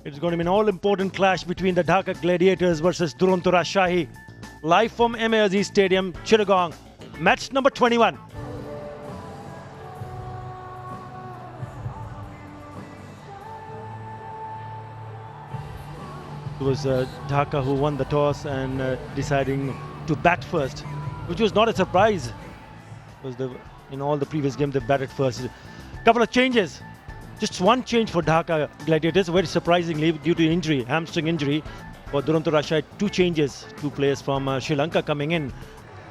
It's going to be an all-important clash between the Dhaka Gladiators versus Duronto Rajshahi. Live from Ahmed Stadium, Tejgaon. Match number 21. It was Dhaka who won the toss and deciding to bat first, which was not a surprise. Because in all the previous games they batted first. Couple of changes. Just one change for Dhaka Gladiators, very surprisingly, due to injury, hamstring injury. For Duronto Rajshahi, two changes, two players from Sri Lanka coming in.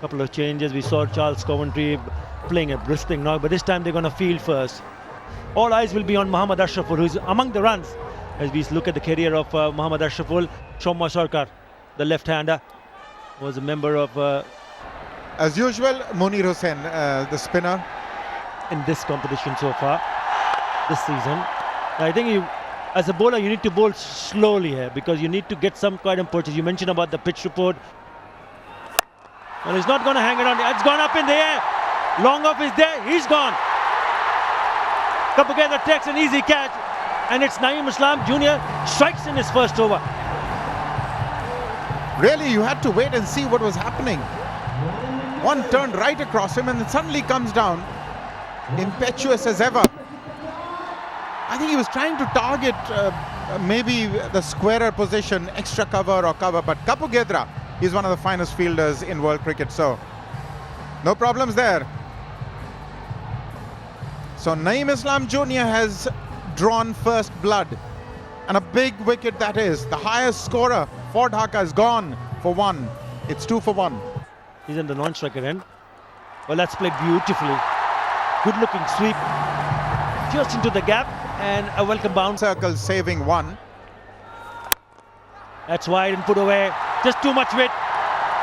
Couple of changes. We saw Charles Coventry playing a bristling knock, but this time they're going to field first. All eyes will be on Mohammad Ashraful, who's among the runs. As we look at the career of Mohammad Ashraful, Shoma Sarkar, the left-hander, was a member of... as usual, Munir Hussain, the spinner. In this competition so far, this season. I think as a bowler, you need to bowl slowly here because you need to get some kind of purchase. You mentioned about the pitch report. Well, he's not going to hang around. It's gone up in the air. Long off is there. He's gone. Kapugedra takes an easy catch. And it's Naeem Islam Jr. strikes in his first over. Really, you had to wait and see what was happening. One turned right across him and then suddenly comes down, impetuous as ever. I think he was trying to target maybe the squarer position, extra cover or cover, but Kapugedra is one of the finest fielders in world cricket, so no problems there. So Naeem Islam Jr. has drawn first blood, and a big wicket that is. The highest scorer for Dhaka is gone for one. It's 2 for 1. He's in the non-striker end. Well, that's played beautifully. Good looking sweep just into the gap and a welcome bounce. Circle saving one. That's wide and put away. Just too much weight.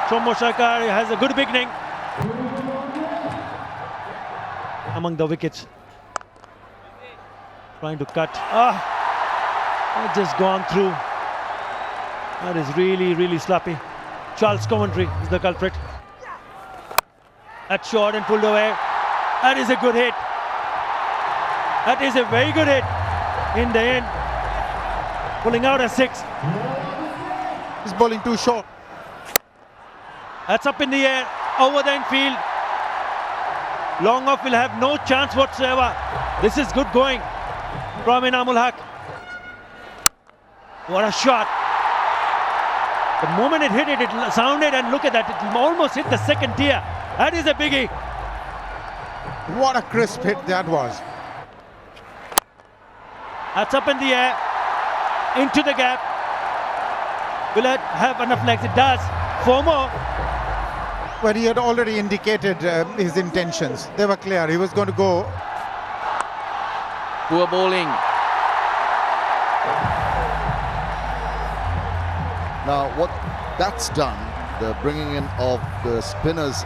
Shoma Sarkar has a good beginning among the wickets. Trying to cut. That just gone through. That is really, really sloppy. Charles Coventry is the culprit. That shot and pulled away. That is a good hit. That is a very good hit in the end. Pulling out a 6. He's bowling too short. That's up in the air, over the infield. Long off will have no chance whatsoever. This is good going from Inamul Haq. What a shot. The moment it hit it, it sounded, and look at that, it almost hit the second tier. That is a biggie. What a crisp hit that was. That's up in the air, into the gap. Will it have enough legs? It does. 4 more. But he had already indicated his intentions. They were clear. He was going to go. Poor bowling. Now what that's done, the bringing in of the spinners.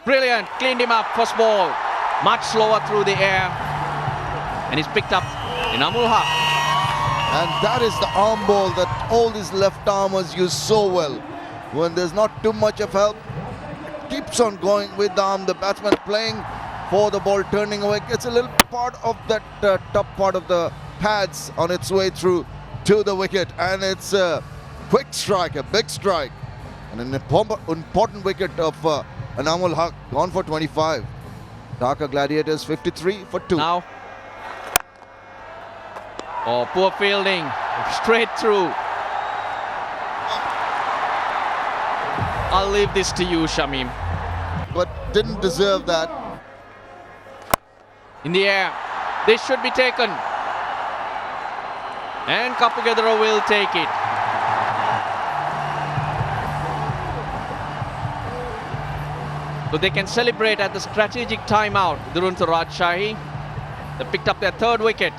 Brilliant. Cleaned him up. First ball. Much slower through the air. And he's picked up Inamul Haq. And that is the arm ball that all these left armers use so well. When there's not too much of help, it keeps on going with the arm. The batsman playing for the ball, turning away. It's a little part of that top part of the pads on its way through to the wicket. And it's a quick strike, a big strike. And an important wicket of Inamul Haq, gone for 25. Dhaka Gladiators 53 for 2. Now. Oh, poor fielding. Straight through. I'll leave this to you, Shamim. But didn't deserve that. In the air. This should be taken. And Kapugedra will take it. So they can celebrate at the strategic timeout. Duronto Rajshahi. They picked up their 3rd wicket.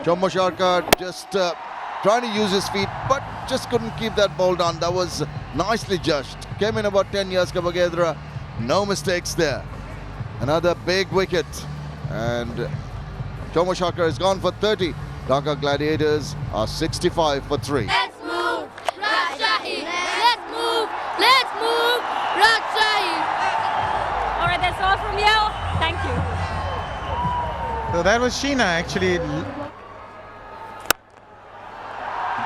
Shoma Sarkar just trying to use his feet, but just couldn't keep that ball down. That was nicely judged. Came in about 10 years, Kapugedra. No mistakes there. Another big wicket. And Shoma Sarkar is gone for 30. Dhaka Gladiators are 65 for 3. Let's move, Rajshahi. Let's move, Rajshahi. All right, that's all from you. Thank you. So that was Sheena actually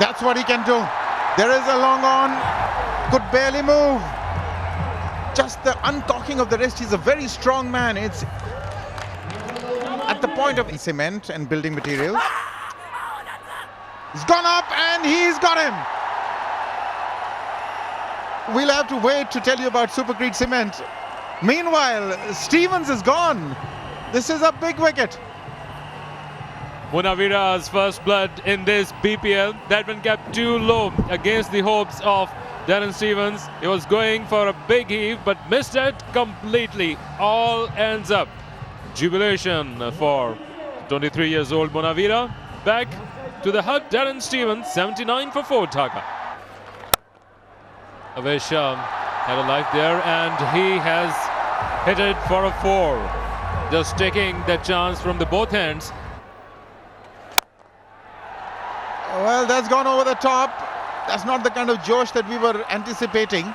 That's what he can do. There is a long on. Could barely move. Just the uncocking of the wrist. He's a very strong man. It's at the point of cement and building materials. He's gone up and he's got him. We'll have to wait to tell you about Supercrete Cement. Meanwhile, Stevens is gone. This is a big wicket. Munawira's first blood in this BPL. That one kept too low against the hopes of Darren Stevens. He was going for a big heave but missed it completely. All ends up jubilation for 23 years old Munawira. Back to the hut, Darren Stevens, 79 for 4 Dhaka. Avesh had a life there and he has hit it for a 4. Just taking that chance from the both hands. Well, that's gone over the top. That's not the kind of Josh that we were anticipating.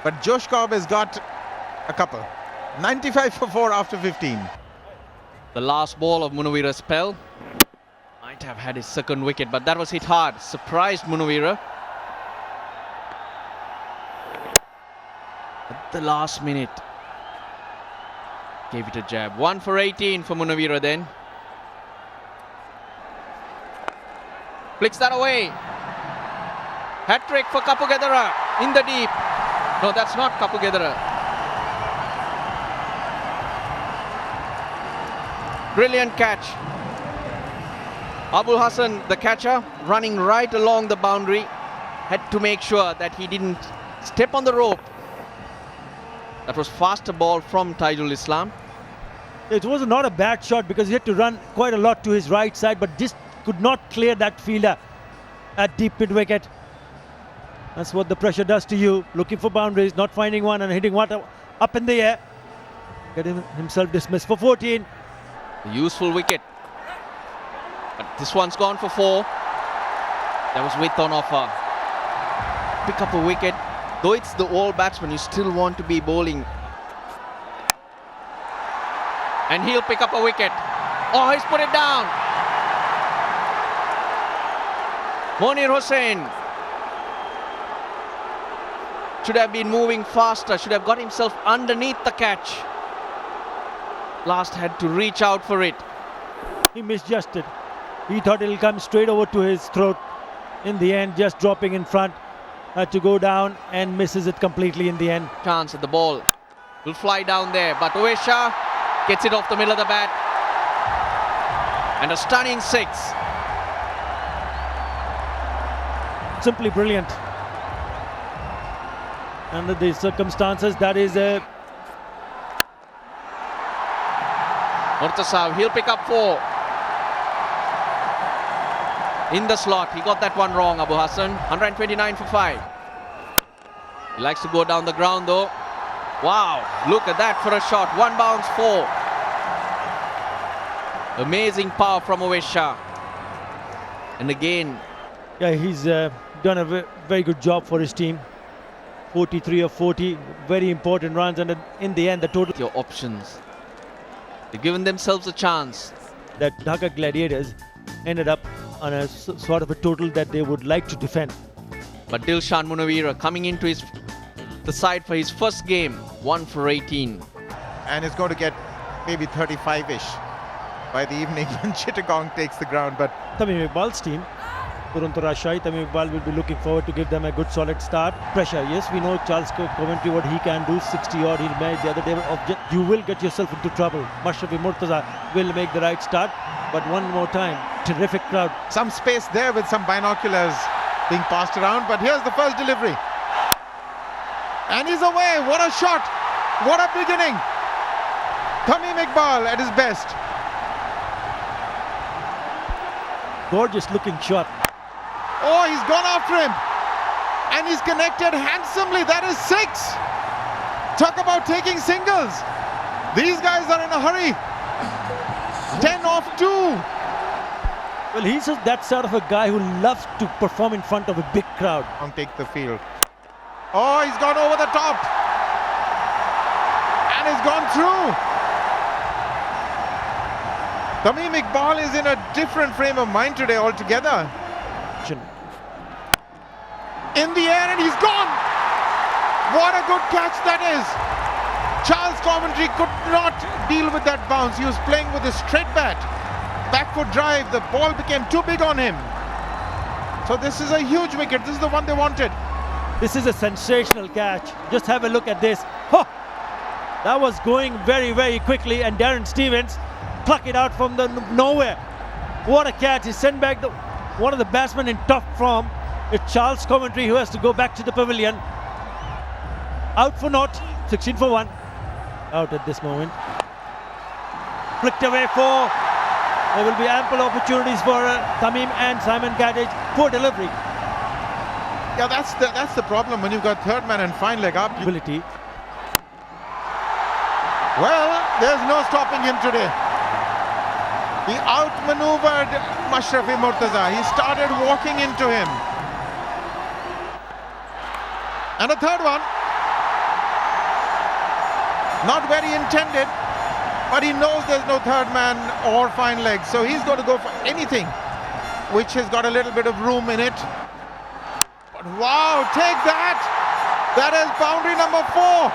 But Josh Cobb has got a couple. 95 for 4 after 15. The last ball of Munawira's spell. Might have had his second wicket, but that was hit hard. Surprised Munawira. At the last minute. Gave it a jab. 1 for 18 for Munawira then. Flicks that away. Hat-trick for Kapugedara in the deep. No, that's not Kapugedara. Brilliant catch. Abul Hassan, the catcher, running right along the boundary. Had to make sure that he didn't step on the rope. That was faster ball from Tajuddin Islam. It was not a bad shot because he had to run quite a lot to his right side, but just could not clear that fielder at deep mid wicket. That's what the pressure does to you. Looking for boundaries, not finding one and hitting one up in the air. Getting himself dismissed for 14. A useful wicket. But this one's gone for 4. That was width on offer. Pick up a wicket. Though it's the all batsman, you still want to be bowling. And he'll pick up a wicket. Oh, he's put it down. Monir Hossain should have been moving faster, should have got himself underneath the catch. Last had to reach out for it. He misjudged. He thought it'll come straight over to his throat. In the end, just dropping in front to go down and misses it completely in the end. Chance at the ball. Will fly down there, but Ovesha gets it off the middle of the bat. And a stunning 6. Simply brilliant. Under the circumstances, that is a... Murtaza, he'll pick up 4. In the slot, he got that one wrong, Abu Hassan. 129 for 5. He likes to go down the ground though. Wow, look at that for a shot. 1 bounce, 4. Amazing power from Ovesha. And again... Yeah, he's done a very good job for his team. 43 of 40, very important runs, and in the end, the total... Your options. They've given themselves a chance. That Dhaka Gladiators ended up on a sort of a total that they would like to defend. But Dilshan Munawira coming into the side for his first game, 1 for 18. And is going to get maybe 35-ish by the evening when Chittagong takes the ground. But Tamim Iqbal's team, Duronto Rajshahi, Tamim Iqbal will be looking forward to give them a good solid start. Pressure, yes, we know Charles Coventry what he can do, 60 odd he'll make the other day. You will get yourself into trouble. Mashrafi Murtaza will make the right start, but one more time, terrific crowd. some space there with some binoculars being passed around. But here's the first delivery. And he's away. What a shot. What a beginning. Tamim Iqbal at his best. Gorgeous looking shot. Oh, he's gone after him. And he's connected handsomely. That is 6. Talk about taking singles. These guys are in a hurry. 10 off 2. Well, he's that sort of a guy who loves to perform in front of a big crowd. And take the field. Oh, he's gone over the top. And he's gone through. Tamim Iqbal is in a different frame of mind today altogether. In the air and he's gone! What a good catch that is! Charles Coventry could not deal with that bounce. He was playing with a straight bat. Back foot drive, the ball became too big on him. So this is a huge wicket. This is the one they wanted. This is a sensational catch. Just have a look at this. Oh, that was going very, very quickly, and Darren Stevens plucked it out from the nowhere. What a catch. He sent back one of the batsmen in top form. It's Charles Coventry who has to go back to the pavilion. Out for naught, 16 for 1. Out at this moment. Flicked away for. There will be ample opportunities for Tamim and Simon Kadej. Poor delivery. Yeah, that's the problem when you've got third man and fine leg up. Ability. Well, there's no stopping him today. He outmaneuvered Mashrafi Murtaza. He started walking into him. And a third one. Not very intended, but he knows there's no third man or fine leg, so he's going to go for anything which has got a little bit of room in it. But wow, take that! That is boundary number 4.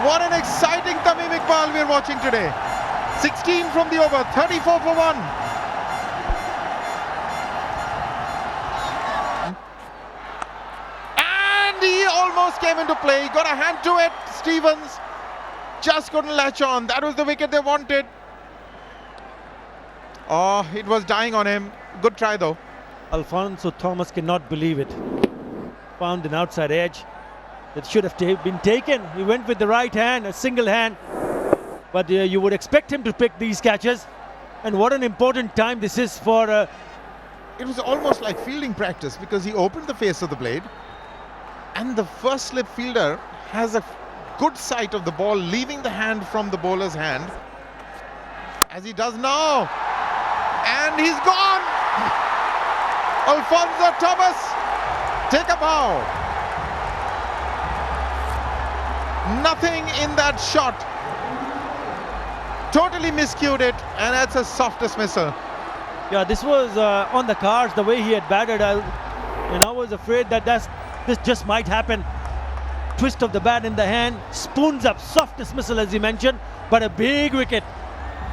What an exciting Tamim Iqbal we're watching today. 16 from the over, 34 for 1. And he almost came into play. He got a hand to it. Stevens just couldn't latch on. That was the wicket they wanted. Oh, it was dying on him. Good try though. Alfonso Thomas cannot believe it. Found an outside edge that should have been taken. He went with the right hand, a single hand. But you would expect him to pick these catches. And what an important time this is for... It was almost like fielding practice because he opened the face of the blade. And the first slip fielder has a good sight of the ball leaving the hand from the bowler's hand. As he does now. And he's gone! Alfonso Thomas, take a bow. Nothing in that shot. Totally miscued it, and that's a soft dismissal. Yeah, this was on the cards, the way he had batted. I was afraid that this just might happen. Twist of the bat in the hand, spoons up, soft dismissal as he mentioned, but a big wicket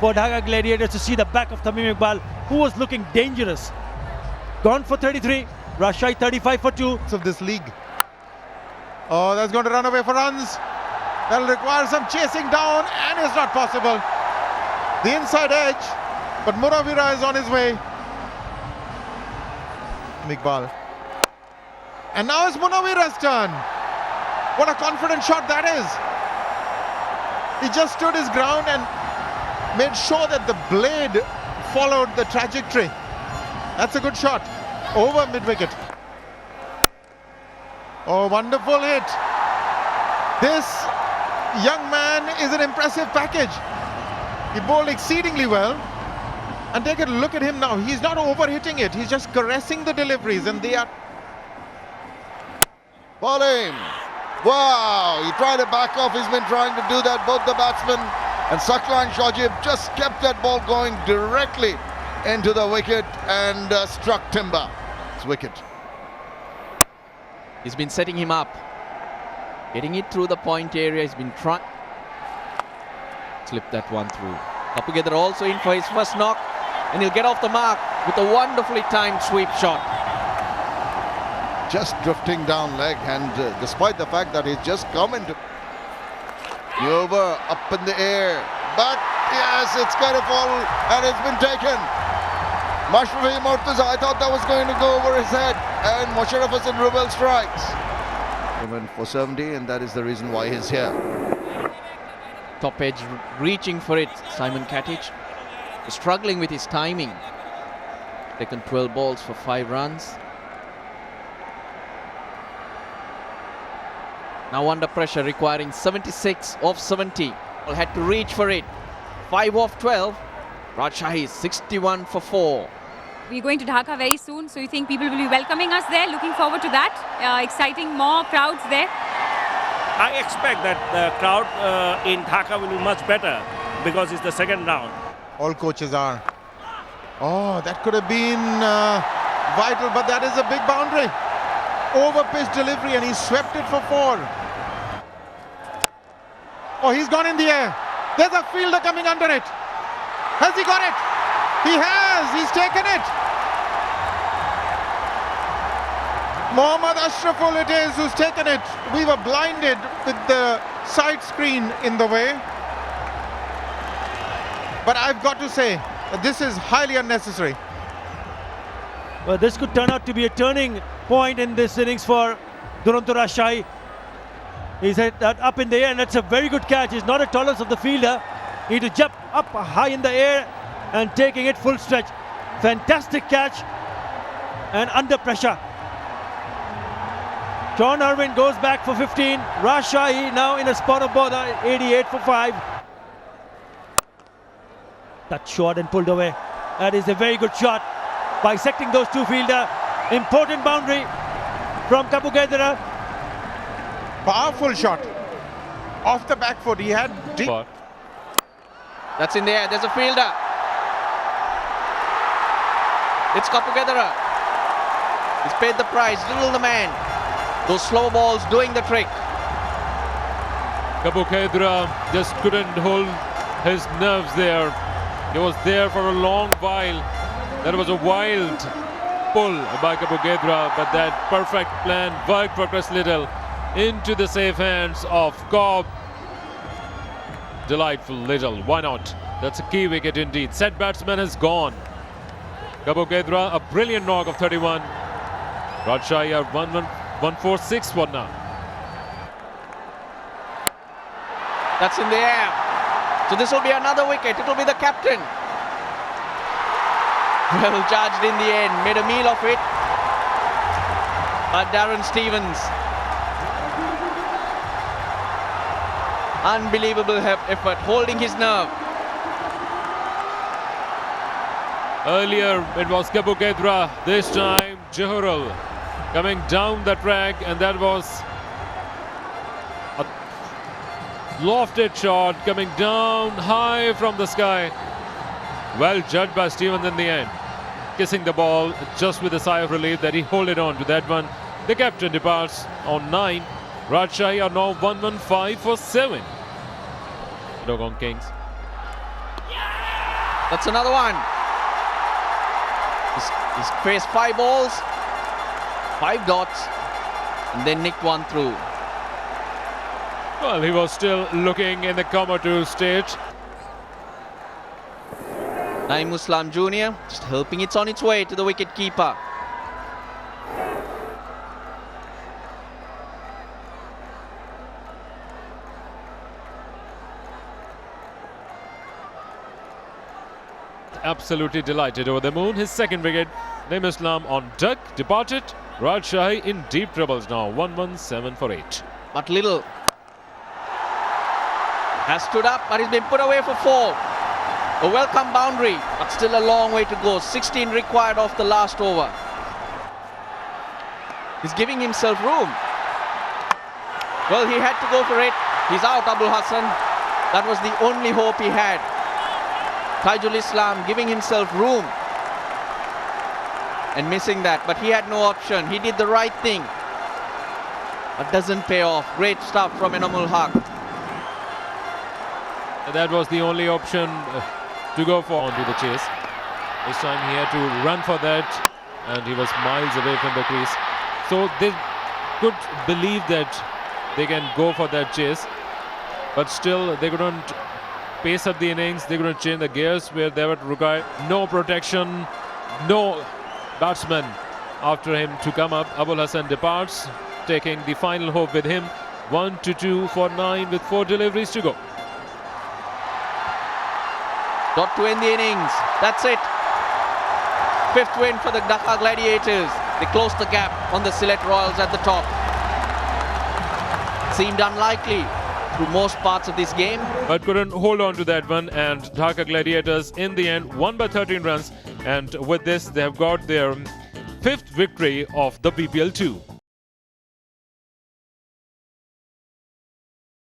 for Dhaka Gladiators to see the back of Tamim Iqbal, who was looking dangerous. Gone for 33, Rajshahi 35 for 2. Of this league. Oh, that's going to run away for runs. That'll require some chasing down, and it's not possible. The inside edge, but Munawira is on his way. Iqbal. And now it's Munawira's turn. What a confident shot that is. He just stood his ground and made sure that the blade followed the trajectory. That's a good shot. Over mid-wicket. Oh, wonderful hit. This young man is an impressive package. He bowled exceedingly well. And take a look at him now. He's not over-hitting it. He's just caressing the deliveries, and they are... Bowling. Wow, he tried to back off. He's been trying to do that. Both the batsmen and Saklan Shajib just kept that ball going directly into the wicket and struck timber. It's wicket. He's been setting him up. Getting it through the point area. He's been trying. Slip that one through. Kapugadar also in for his first knock. And he'll get off the mark with a wonderfully timed sweep shot. Just drifting down leg, and despite the fact that he's just come into over, up in the air, but yes, it's going to fall, and it's been taken. Mashrafi Murtaza, I thought that was going to go over his head, and Musharraf Hasan Rubel strikes. He went for 70, and that is the reason why he's here. Top edge reaching for it. Simon Kadej struggling with his timing. Taken 12 balls for 5 runs. Now under pressure, requiring 76 off 70. Well, had to reach for it. 5 off 12. Rajshahi 61 for 4. We're going to Dhaka very soon, so you think people will be welcoming us there? Looking forward to that. Exciting, more crowds there. I expect that the crowd in Dhaka will be much better because it's the second round. All coaches are. Oh, that could have been vital, but that is a big boundary. Over pitch delivery, and he swept it for 4. Oh, he's gone in the air. There's a fielder coming under it. Has he got it? He has. He's taken it. Mohammad Ashraful it is who's taken it. We were blinded with the side screen in the way. But I've got to say that this is highly unnecessary. Well, this could turn out to be a turning point in this innings for Duronto Rajshahi. He's hit that up in the air, and that's a very good catch. He's not a tolerance of the fielder. He had to jump up high in the air and taking it full stretch. Fantastic catch and under pressure. John Irwin goes back for 15. Rajshahi now in a spot of bother, 88 for 5. That shot and pulled away. That is a very good shot. Bisecting those two fielder. Important boundary from Kabugedra. Powerful shot. Off the back foot. He had deep. That's in the air. There's a fielder. It's Kapugedara. He's paid the price. Little the man. Those slow balls doing the trick. Kabugedra just couldn't hold his nerves there. He was there for a long while. That was a wild pull by Kabugedra, but that perfect plan worked for Chris Little into the safe hands of Cobb. Delightful Little, why not? That's a key wicket indeed. Set batsman has gone. Kabugedra, a brilliant knock of 31. Rajshahi are 1-4-6-1 now. That's in the air. So this will be another wicket. It will be the captain. Well judged in the end. Made a meal of it. But Darren Stevens. Unbelievable effort. Holding his nerve. Earlier it was Kabugedra. This time Johorul coming down the track, and that was a lofted shot coming down high from the sky. Well judged by Stevens in the end. Kissing the ball just with a sigh of relief that he holded on to that one. The captain departs on 9. Rajshahi are now 1-1-5 for 7. Tejgaon Kings. That's another one. He's faced 5 balls, 5 dots, and then nicked one through. Well, he was still looking in the comatose state. Naeem Uslam Jr. just helping it on its way to the wicket keeper. Absolutely delighted over the moon. His second wicket. Naeem Uslam on duck, departed. Rajshahi in deep troubles now. 1-1-7 for 8. But Little has stood up, but he's been put away for 4. A welcome boundary, but still a long way to go. 16 required off the last over. He's giving himself room. Well, he had to go for it. He's out, Abul Hassan. That was the only hope he had. Tajuddin Islam giving himself room and missing that, but he had no option. He did the right thing, but doesn't pay off. Great stuff from Enamul Haq. That was the only option to go for onto the chase. This time he had to run for that, and he was miles away from the crease. So they could believe that they can go for that chase, but still they couldn't pace up the innings. They couldn't change the gears where they would require no protection, no batsman after him to come up. Abul Hassan departs, taking the final hope with him. 1-2 for 9 with 4 deliveries to go. Got to end the innings. That's it. 5th win for the Dhaka Gladiators. They closed the gap on the Sylhet Royals at the top. Seemed unlikely through most parts of this game, but couldn't hold on to that one, and Dhaka Gladiators in the end won by 13 runs, and with this they have got their 5th victory of the BPL 2.